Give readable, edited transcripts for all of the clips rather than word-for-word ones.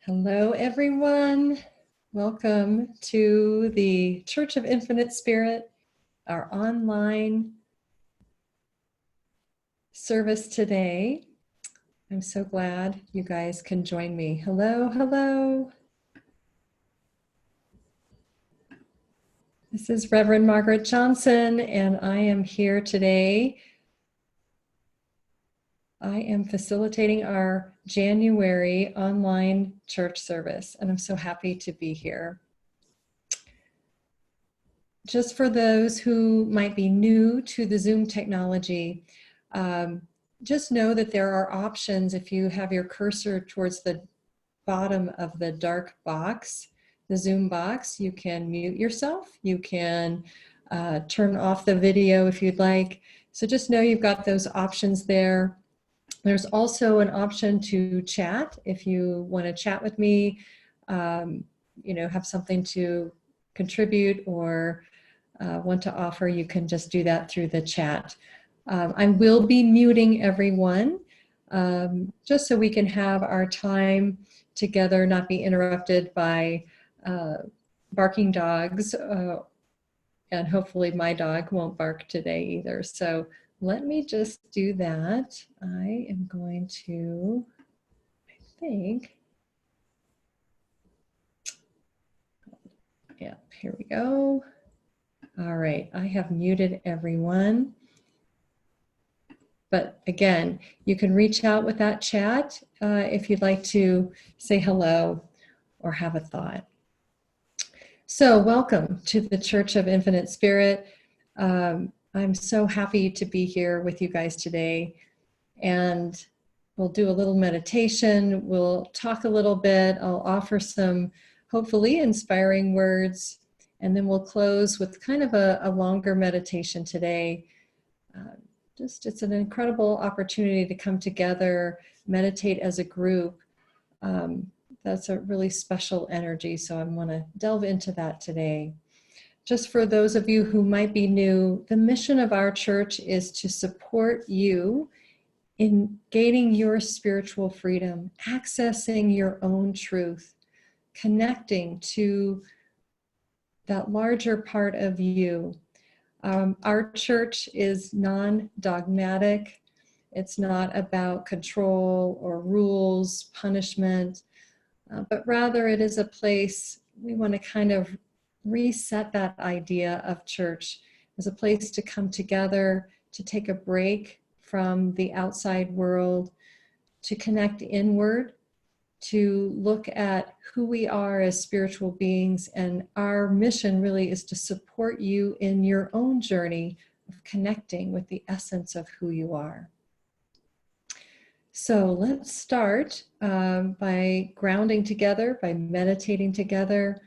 Hello, everyone. Welcome to the Church of Infinite Spirit, our online service today. I'm so glad you guys can join me. Hello, hello. This is Reverend Margaret Johnson, and I am here today. I am facilitating our January online church service, and I'm so happy to be here. Just for those who might be new to the Zoom technology, just know that there are options if you have your cursor towards the bottom of the dark box, the Zoom box. You can mute yourself. You can turn off the video if you'd like. So just know you've got those options there. There's also an option to chat if you want to chat with me, have something to contribute or want to offer, you can just do that through the chat. I will be muting everyone just so we can have our time together, not be interrupted by barking dogs, and hopefully my dog won't bark today either. So let me just do that. I am going to, I think, yeah, here we go. All right, I have muted everyone. But again, you can reach out with that chat if you'd like to say hello or have a thought. So welcome to the Church of Infinite Spirit. I'm so happy to be here with you guys today. And we'll do a little meditation. We'll talk a little bit. I'll offer some hopefully inspiring words. And then we'll close with kind of a longer meditation today. It's an incredible opportunity to come together, meditate as a group. That's a really special energy, so I want to delve into that today. Just for those of you who might be new, the mission of our church is to support you in gaining your spiritual freedom, accessing your own truth, connecting to that larger part of you. Our church is non-dogmatic. It's not about control or rules, punishment, but rather it is a place we want to kind of reset that idea of church as a place to come together, to take a break from the outside world, to connect inward, to look at who we are as spiritual beings. And our mission really is to support you in your own journey of connecting with the essence of who you are. So let's start by grounding together, by meditating together.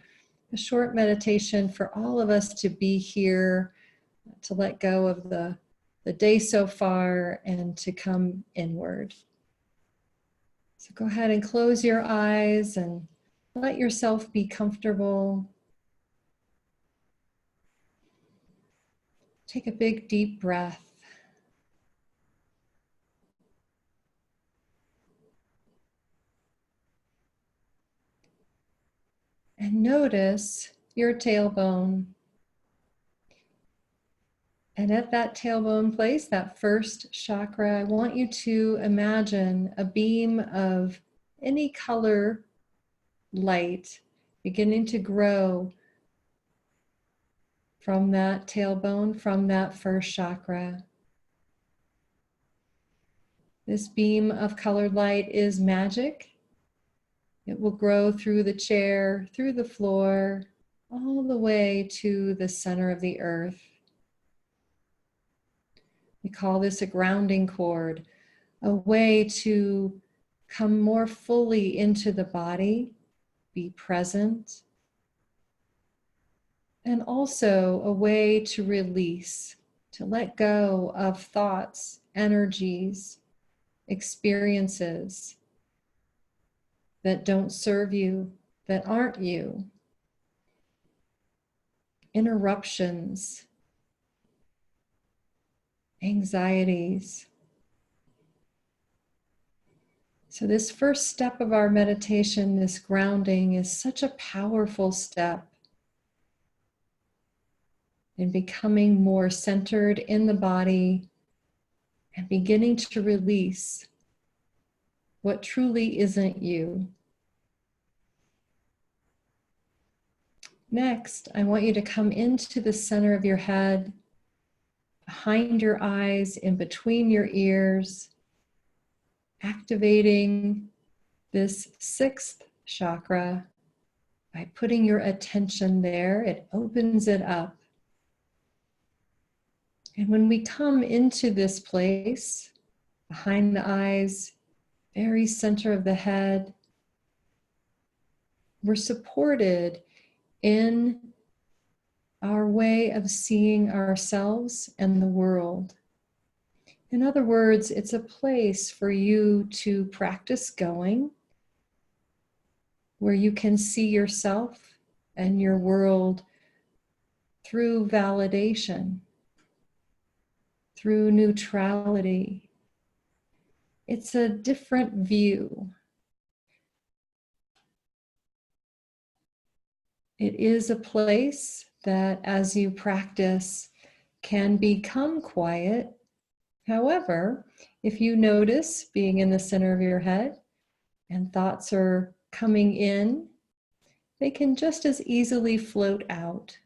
A short meditation for all of us to be here, to let go of the day so far and to come inward. So go ahead and close your eyes and let yourself be comfortable. Take a big, deep breath. And notice your tailbone. And at that tailbone place, that first chakra, I want you to imagine a beam of any color light beginning to grow from that tailbone, from that first chakra. This beam of colored light is magic. It will grow through the chair, through the floor, all the way to the center of the earth. We call this a grounding cord, a way to come more fully into the body, be present, and also a way to release, to let go of thoughts, energies, experiences that don't serve you, that aren't you, interruptions, anxieties. So this first step of our meditation, this grounding, is such a powerful step in becoming more centered in the body and beginning to release what truly isn't you. Next, I want you to come into the center of your head, behind your eyes, in between your ears, activating this sixth chakra by putting your attention there. It opens it up. And when we come into this place, behind the eyes, very center of the head, we're supported in our way of seeing ourselves and the world. In other words, it's a place for you to practice going, where you can see yourself and your world through validation, through neutrality. It's a different view. It is a place that, as you practice, can become quiet. However, if you notice being in the center of your head and thoughts are coming in, they can just as easily float out.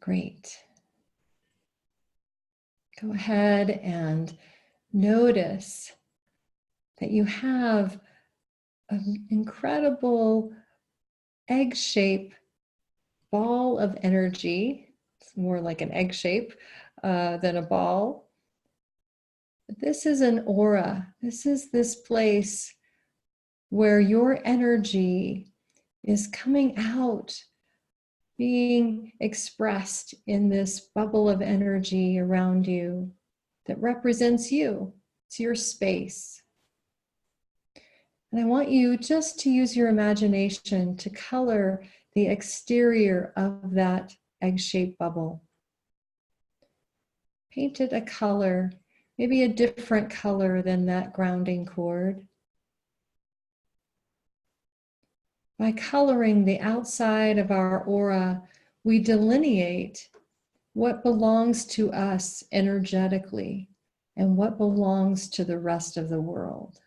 Great. Go ahead and notice that you have an incredible egg-shaped ball of energy. It's more like an egg shape than a ball. But this is an aura. This is this place where your energy is coming out, being expressed in this bubble of energy around you that represents you. It's your space. And I want you just to use your imagination to color the exterior of that egg-shaped bubble. Paint it a color, maybe a different color than that grounding cord. By coloring the outside of our aura, we delineate what belongs to us energetically and what belongs to the rest of the world.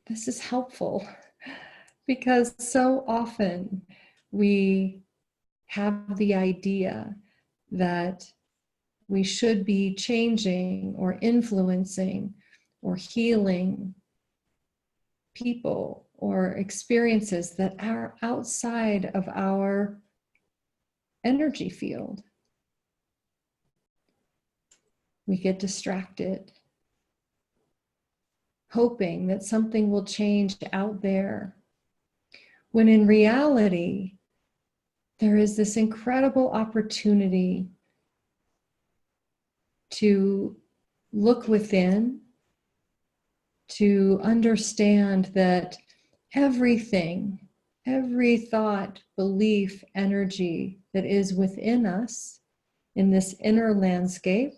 This is helpful because so often we have the idea that we should be changing or influencing or healing people or experiences that are outside of our energy field. We get distracted, hoping that something will change out there, when in reality, there is this incredible opportunity to look within, to understand that everything, every thought, belief, energy that is within us in this inner landscape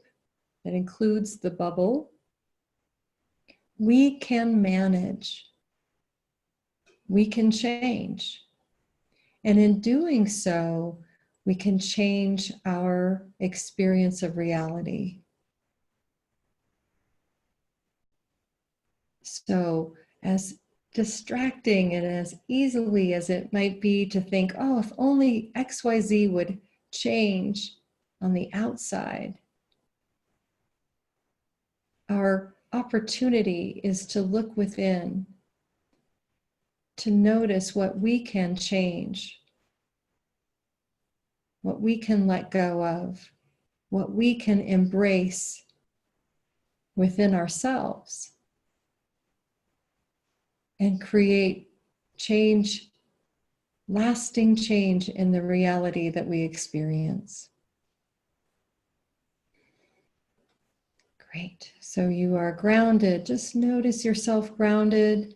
that includes the bubble, we can manage, we can change. And in doing so, we can change our experience of reality. So as distracting and as easily as it might be to think, oh, if only XYZ would change on the outside, our opportunity is to look within, to notice what we can change, what we can let go of, what we can embrace within ourselves, and create change, lasting change in the reality that we experience. Great. So you are grounded. Just notice yourself grounded.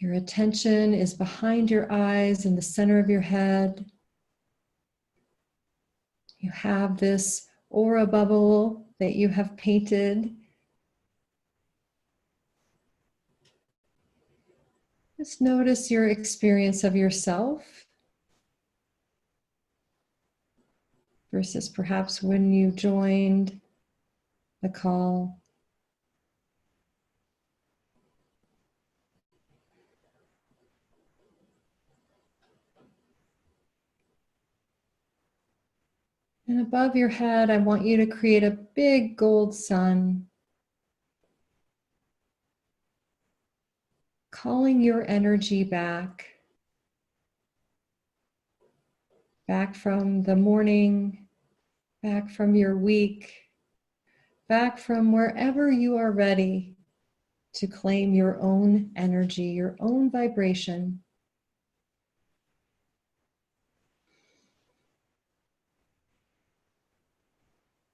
Your attention is behind your eyes in the center of your head. You have this aura bubble that you have painted. Just notice your experience of yourself versus perhaps when you joined the call. And above your head, I want you to create a big gold sun, calling your energy back from the morning, back from your week, back from wherever you are ready to claim your own energy, your own vibration.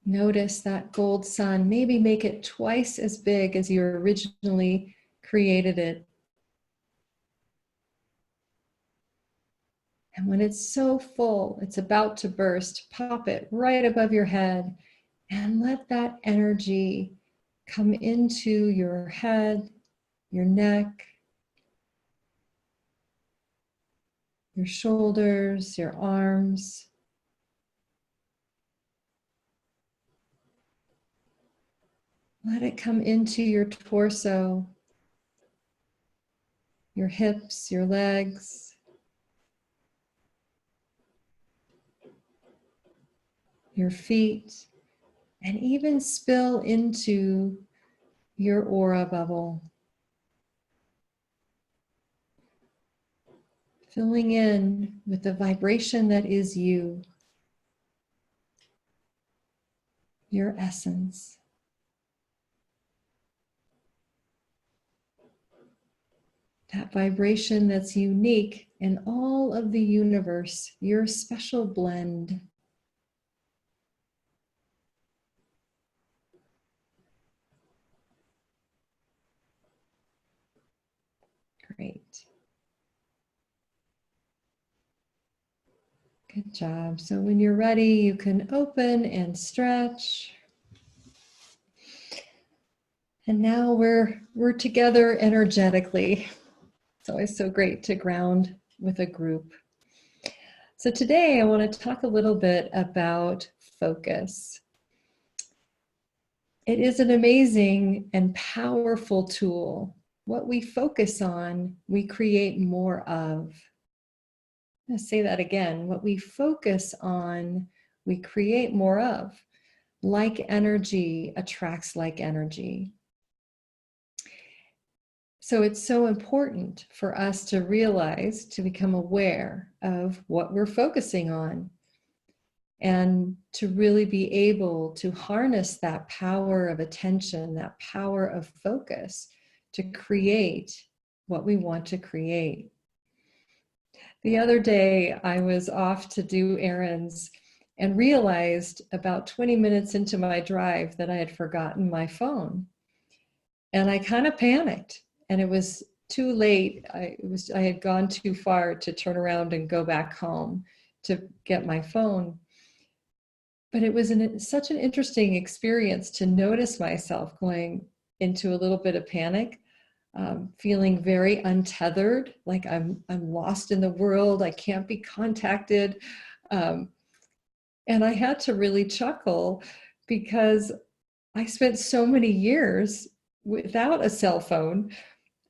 Notice that gold sun. Maybe make it twice as big as you originally created it. And when it's so full, it's about to burst, pop it right above your head and let that energy come into your head, your neck, your shoulders, your arms. Let it come into your torso, your hips, your legs, your feet, and even spill into your aura bubble. Filling in with the vibration that is you, your essence. That vibration that's unique in all of the universe, your special blend. Great. Good job. So when you're ready, you can open and stretch. And now we're together energetically. It's always so great to ground with a group. So today I want to talk a little bit about focus. It is an amazing and powerful tool. What we focus on, we create more of. I'm going to say that again. What we focus on, we create more of. Like energy attracts like energy. So it's so important for us to realize, to become aware of what we're focusing on, and to really be able to harness that power of attention, that power of focus to create what we want to create. The other day, I was off to do errands and realized about 20 minutes into my drive that I had forgotten my phone. And I kind of panicked, and it was too late. I had gone too far to turn around and go back home to get my phone. But it was such an interesting experience to notice myself going into a little bit of panic, feeling very untethered, like I'm lost in the world. I can't be contacted. And I had to really chuckle because I spent so many years without a cell phone.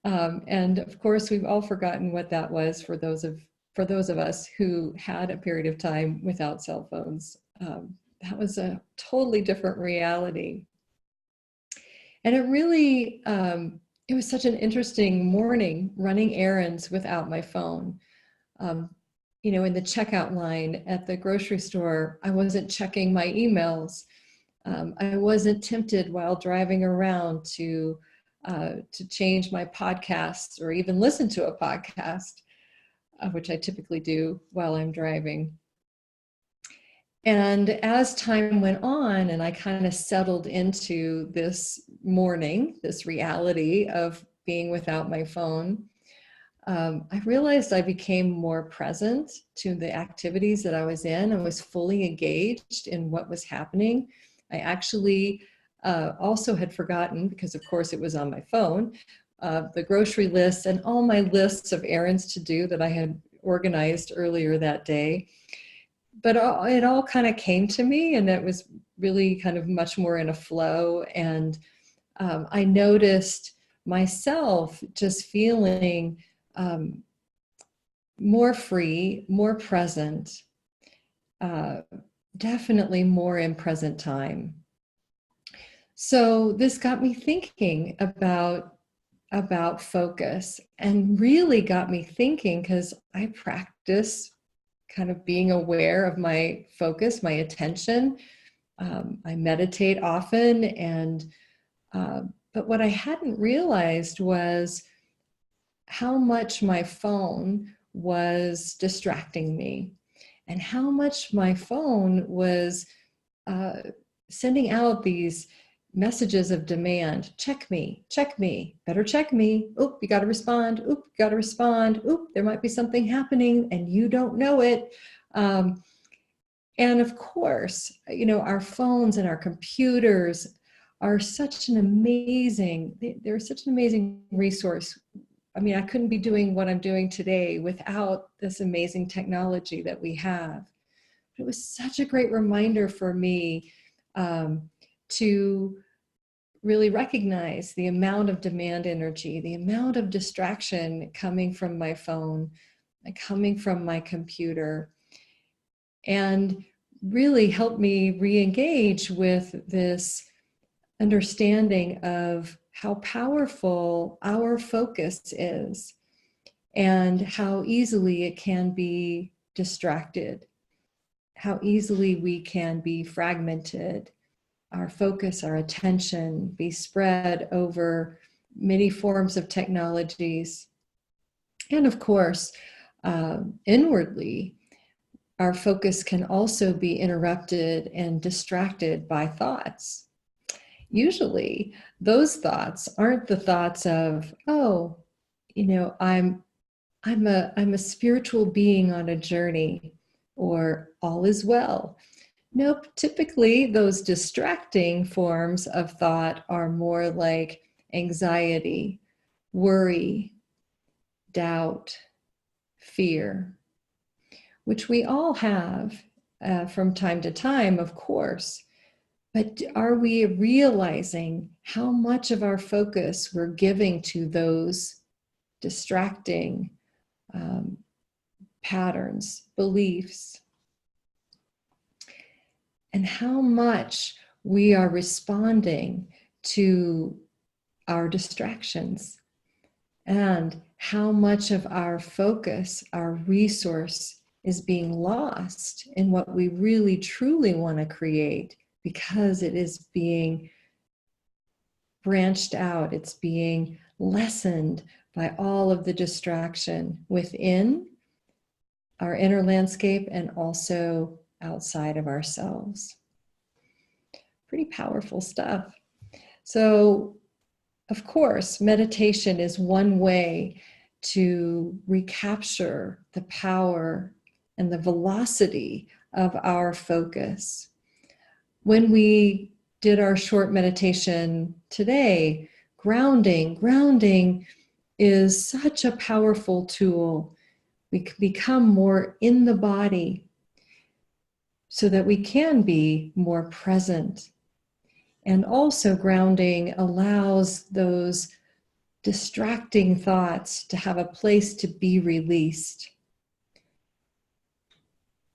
And of course, we've all forgotten what that was for those of us who had a period of time without cell phones. That was a totally different reality. And it really, it was such an interesting morning running errands without my phone. You know, in the checkout line at the grocery store, I wasn't checking my emails. I wasn't tempted while driving around to change my podcasts or even listen to a podcast, which I typically do while I'm driving. And as time went on and I kind of settled into this morning, this reality of being without my phone, I realized I became more present to the activities that I was in. I was fully engaged in what was happening. I actually also had forgotten, because of course it was on my phone, the grocery list and all my lists of errands to do that I had organized earlier that day. But it all kind of came to me, and it was really kind of much more in a flow. And I noticed myself just feeling more free, more present, definitely more in present time. So this got me thinking about focus, and really got me thinking, because I practice kind of being aware of my focus, my attention. I meditate often, and but what I hadn't realized was how much my phone was distracting me, and how much my phone was sending out these messages of demand. Check me, better check me. Oop, you got to respond. Oop, you got to respond. Oop, there might be something happening and you don't know it. And of course, you know, our phones and our computers are such an amazing, they're such an amazing resource. I mean, I couldn't be doing what I'm doing today without this amazing technology that we have. It was such a great reminder for me to really recognize the amount of demand energy, the amount of distraction coming from my phone, coming from my computer, and really helped me re-engage with this understanding of how powerful our focus is, and how easily it can be distracted, how easily we can be fragmented, our focus, our attention be spread over many forms of technologies. And of course, inwardly, our focus can also be interrupted and distracted by thoughts. Usually, those thoughts aren't the thoughts of, oh, you know, I'm a spiritual being on a journey, or all is well. Nope, typically those distracting forms of thought are more like anxiety, worry, doubt, fear, which we all have from time to time, of course. But are we realizing how much of our focus we're giving to those distracting patterns, beliefs, and how much we are responding to our distractions, and how much of our focus, our resource, is being lost in what we really truly want to create, because it is being branched out, it's being lessened by all of the distraction within our inner landscape and also outside of ourselves. Pretty powerful stuff. So, of course, meditation is one way to recapture the power and the velocity of our focus. When we did our short meditation today, grounding is such a powerful tool. We can become more in the body so that we can be more present. And also, grounding allows those distracting thoughts to have a place to be released.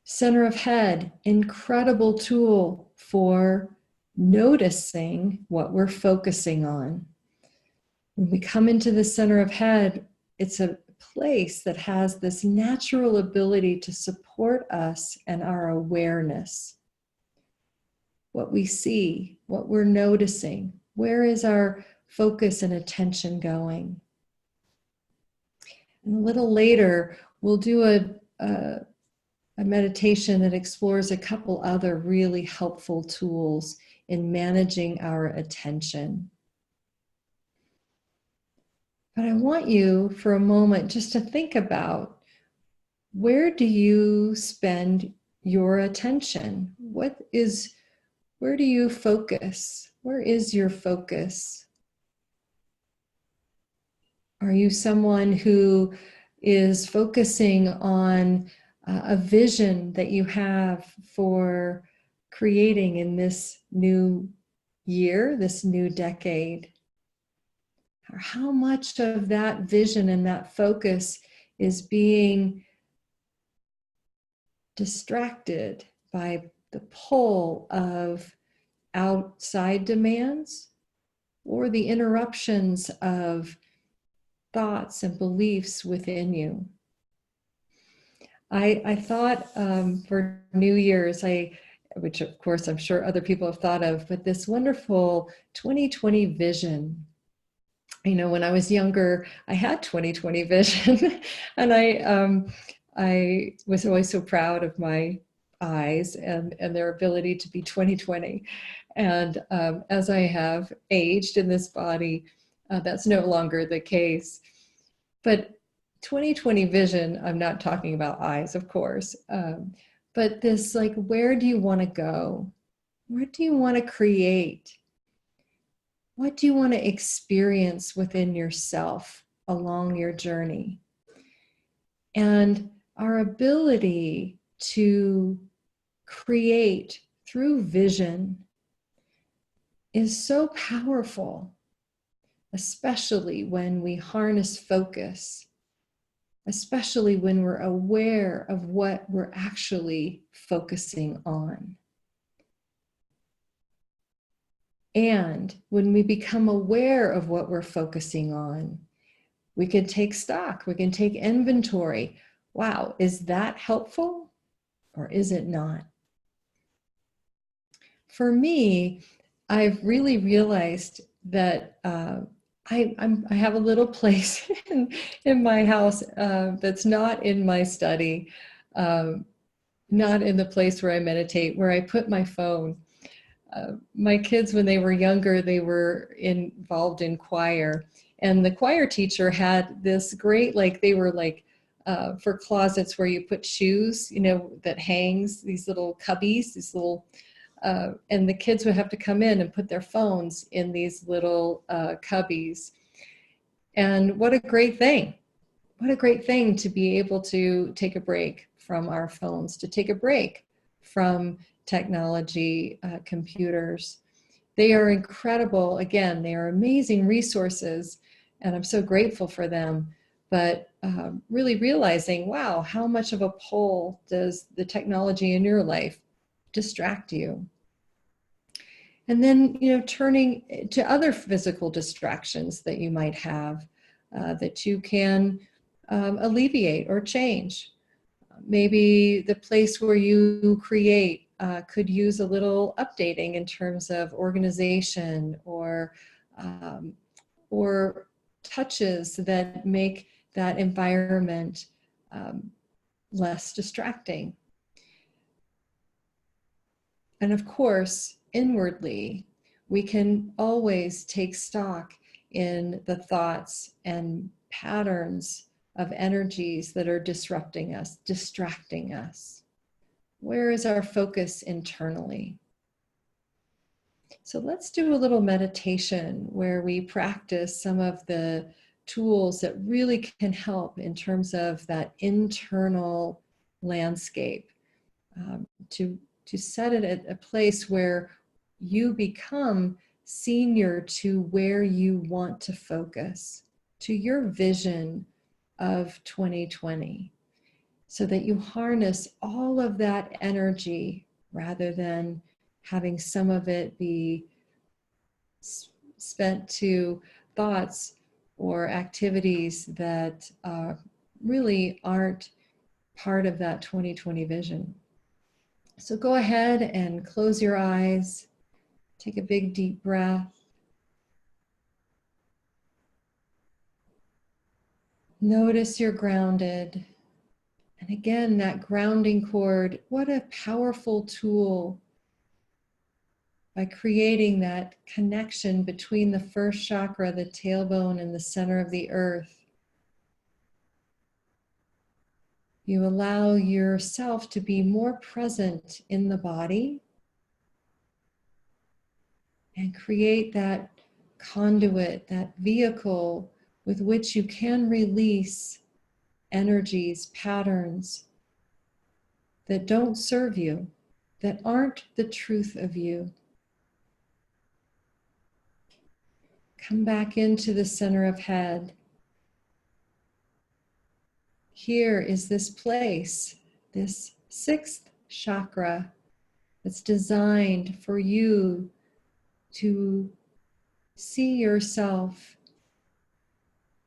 Center of head, incredible tool for noticing what we're focusing on. When we come into the center of head, it's a place that has this natural ability to support us and our awareness. What we see, what we're noticing, where is our focus and attention going? And a little later, we'll do a meditation that explores a couple other really helpful tools in managing our attention. But I want you for a moment just to think about, where do you spend your attention? Where do you focus? Where is your focus? Are you someone who is focusing on a vision that you have for creating in this new year, this new decade? Or how much of that vision and that focus is being distracted by the pull of outside demands or the interruptions of thoughts and beliefs within you? I thought for New Year's, which of course I'm sure other people have thought of, but this wonderful 2020 vision. You know, when I was younger, I had 2020 vision, and I was always so proud of my eyes and their ability to be 2020. And as I have aged in this body, that's no longer the case. But 2020 vision, I'm not talking about eyes, of course, but this, like, where do you want to go? What do you want to create? What do you want to experience within yourself along your journey? And our ability to create through vision is so powerful, especially when we harness focus, especially when we're aware of what we're actually focusing on. And when we become aware of what we're focusing on, we can take stock, we can take inventory. Wow, is that helpful or is it not? For me, I've really realized that I have a little place in my house that's not in my study, not in the place where I meditate, where I put my phone. My kids, when they were younger, they were involved in choir. And the choir teacher had this great, like, they were like for closets where you put shoes, you know, that hangs, these little cubbies, these little, and the kids would have to come in and put their phones in these little cubbies. And what a great thing. What a great thing to be able to take a break from our phones, to take a break from technology, computers. They are incredible. Again, they are amazing resources, and I'm so grateful for them. But really realizing, wow, how much of a pull does the technology in your life distract you? And then, you know, turning to other physical distractions that you might have that you can alleviate or change. Maybe the place where you create could use a little updating in terms of organization or touches that make that environment less distracting. And of course, inwardly, we can always take stock in the thoughts and patterns of energies that are disrupting us, distracting us. Where is our focus internally? So let's do a little meditation where we practice some of the tools that really can help in terms of that internal landscape, to set it at a place where you become senior to where you want to focus, to your vision of 2020, so that you harness all of that energy rather than having some of it be spent to thoughts or activities that really aren't part of that 2020 vision. So go ahead and close your eyes. Take a big deep breath. Notice you're grounded. And again, that grounding cord, what a powerful tool by creating that connection between the first chakra, the tailbone, and the center of the earth. You allow yourself to be more present in the body and create that conduit, that vehicle with which you can release energies, patterns that don't serve you, that aren't the truth of you. Come back into the center of head. Here is this place, this sixth chakra that's designed for you to see yourself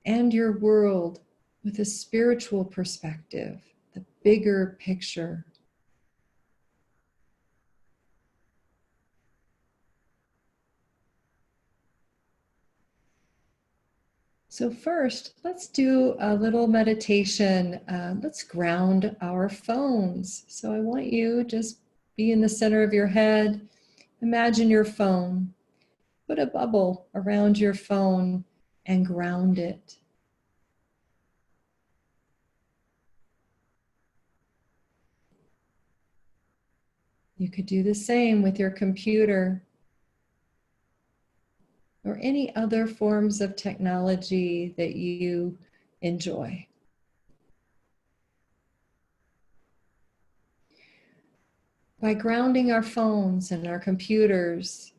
and your world with a spiritual perspective, the bigger picture. So first, let's do a little meditation. Let's ground our phones. So I want you just be in the center of your head. Imagine your phone. Put a bubble around your phone and ground it. You could do the same with your computer or any other forms of technology that you enjoy. By grounding our phones and our computers,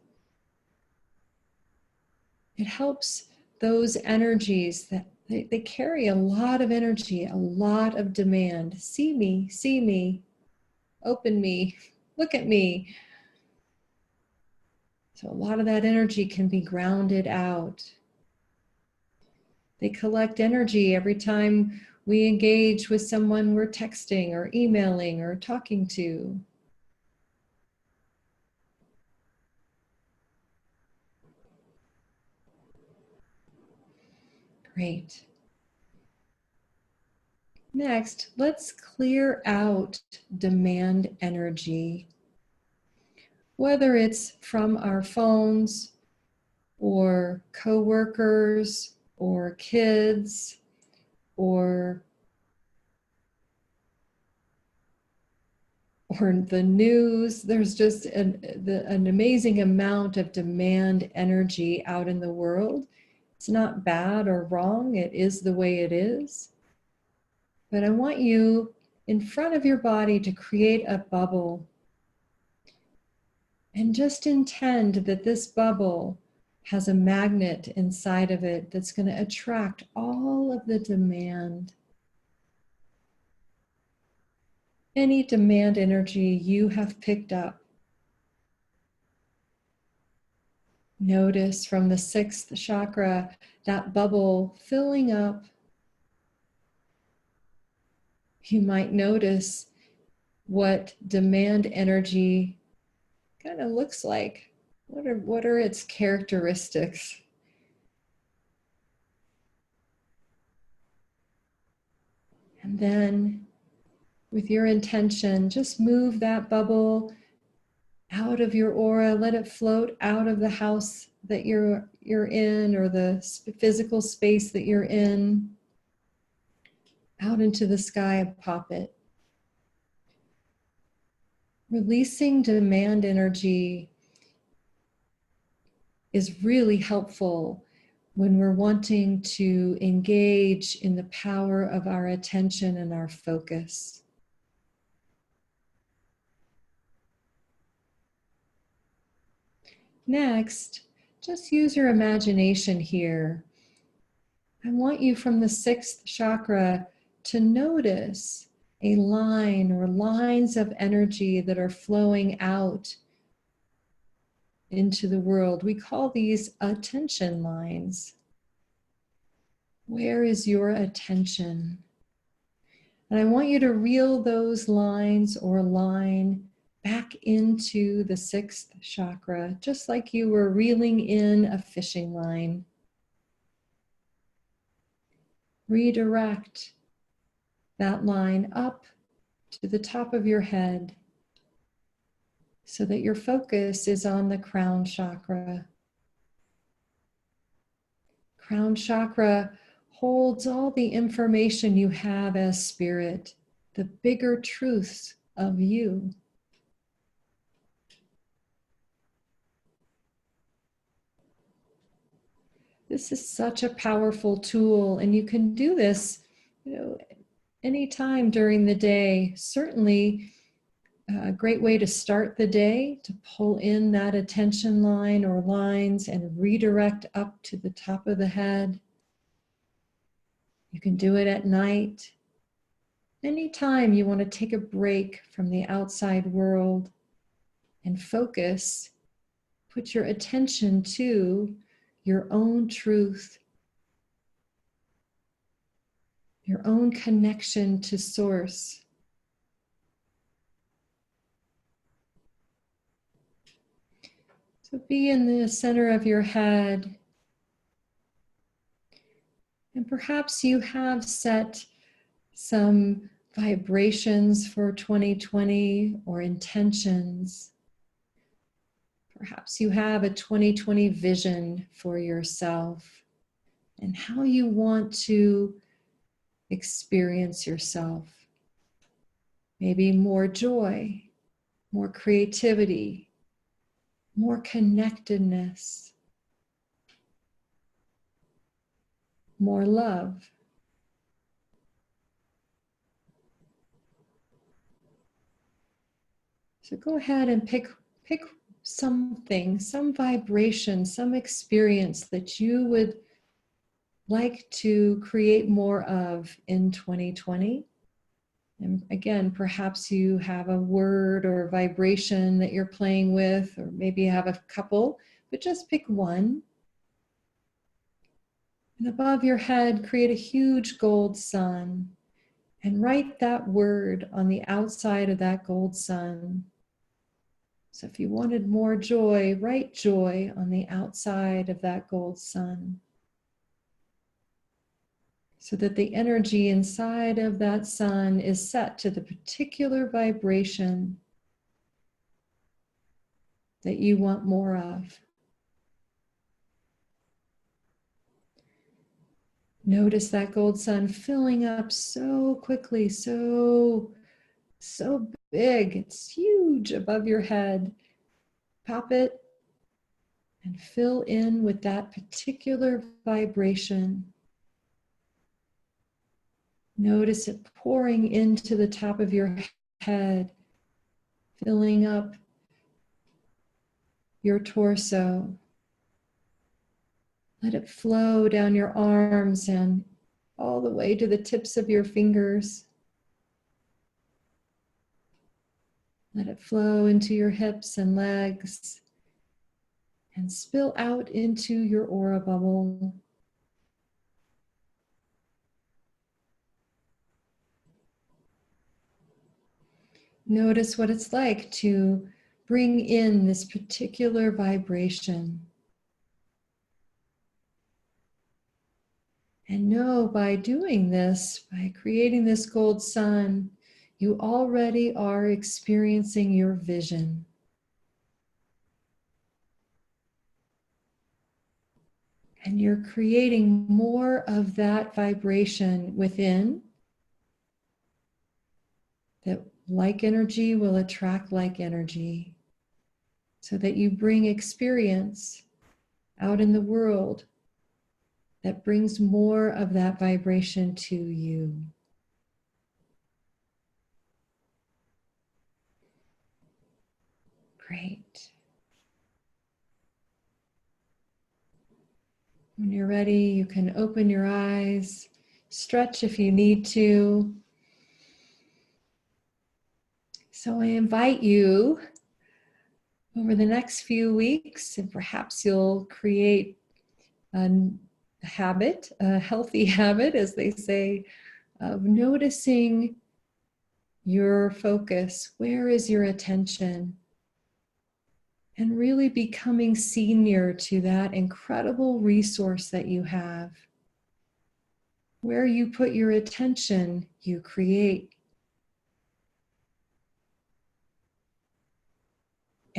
it helps those energies that they carry a lot of energy, a lot of demand. See me, open me, look at me. So a lot of that energy can be grounded out. They collect energy every time we engage with someone we're texting or emailing or talking to. Great. Next, let's clear out demand energy. Whether it's from our phones or coworkers or kids or the news, there's just an amazing amount of demand energy out in the world. It's not bad or wrong, it is the way it is. But I want you in front of your body to create a bubble and just intend that this bubble has a magnet inside of it that's going to attract all of the demand. Any demand energy you have picked up. Notice from the sixth chakra, that bubble filling up. You might notice what demand energy kind of looks like. What are its characteristics? And then with your intention, just move that bubble out of your aura, let it float out of the house that you're in or the physical space that you're in, out into the sky and pop it. Releasing demand energy is really helpful when we're wanting to engage in the power of our attention and our focus. Next, just use your imagination here. I want you from the sixth chakra to notice a line or lines of energy that are flowing out into the world. We call these attention lines. Where is your attention? And I want you to reel those lines or line back into the sixth chakra, just like you were reeling in a fishing line. Redirect that line up to the top of your head. so that your focus is on the crown chakra. Crown chakra holds all the information you have as spirit, the bigger truths of you. This is such a powerful tool, and you can do this, anytime during the day. Certainly a great way to start the day, to pull in that attention line or lines and redirect up to the top of the head. You can do it at night. Anytime you want to take a break from the outside world and focus, put your attention to your own truth, your own connection to source. So be in the center of your head. And perhaps you have set some vibrations for 2020 or intentions. Perhaps you have a 2020 vision for yourself and how you want to experience yourself. Maybe more joy, more creativity, more connectedness, more love. So go ahead and pick something, some vibration, some experience that you would like to create more of in 2020. And again, perhaps you have a word or a vibration that you're playing with, or maybe you have a couple, but just pick one. And above your head, create a huge gold sun and write that word on the outside of that gold sun. So if you wanted more joy, write joy on the outside of that gold sun, so that the energy inside of that sun is set to the particular vibration that you want more of. Notice that gold sun filling up so quickly, so big. It's huge above your head. Pop it and fill in with that particular vibration. Notice it pouring into the top of your head, filling up your torso. Let it flow down your arms and all the way to the tips of your fingers. Let it flow into your hips and legs and spill out into your aura bubble. Notice what it's like to bring in this particular vibration. And know by doing this, by creating this gold sun, you already are experiencing your vision. And you're creating more of that vibration within. That like energy will attract like energy, so that you bring experience out in the world that brings more of that vibration to you. Great. When you're ready, you can open your eyes, stretch if you need to. So I invite you over the next few weeks, and perhaps you'll create a habit, a healthy habit, as they say, of noticing your focus. Where is your attention? And really becoming senior to that incredible resource that you have. Where you put your attention, you create.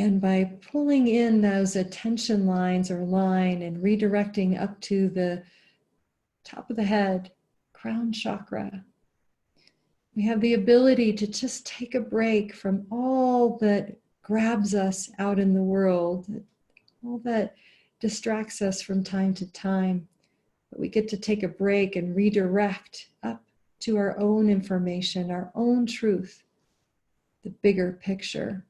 And by pulling in those attention lines or line and redirecting up to the top of the head, crown chakra, we have the ability to just take a break from all that grabs us out in the world, all that distracts us from time to time. But we get to take a break and redirect up to our own information, our own truth, the bigger picture.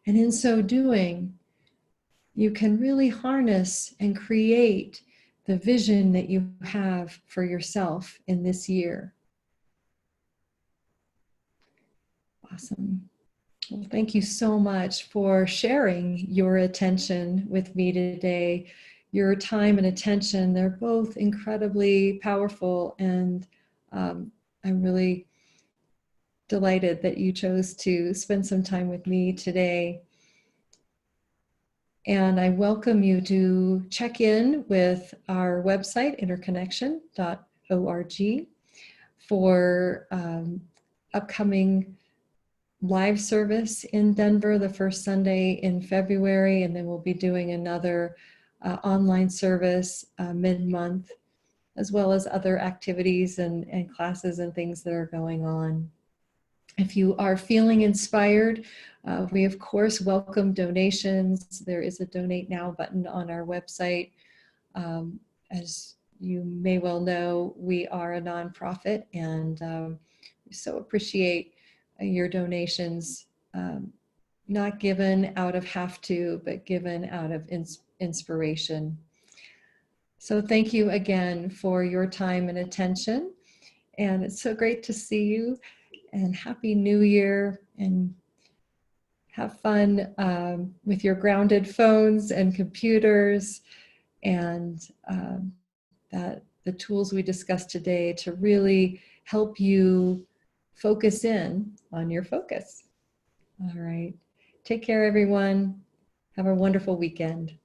And in so doing, you can really harness and create the vision that you have for yourself in this year. Awesome. Well, thank you so much for sharing your attention with me today. Your time and attention, they're both incredibly powerful, and I'm really delighted that you chose to spend some time with me today. And I welcome you to check in with our website, interconnection.org, for upcoming live service in Denver the first Sunday in February, and then we'll be doing another online service mid-month, as well as other activities and classes and things that are going on. If you are feeling inspired, we of course welcome donations. There is a Donate Now button on our website. As you may well know, we are a nonprofit, and we so appreciate your donations, not given out of have to, but given out of inspiration. So thank you again for your time and attention. And it's so great to see you, and Happy New Year, and have fun with your grounded phones and computers, and that the tools we discussed today to really help you focus in on your focus. All right. Take care, everyone. Have a wonderful weekend.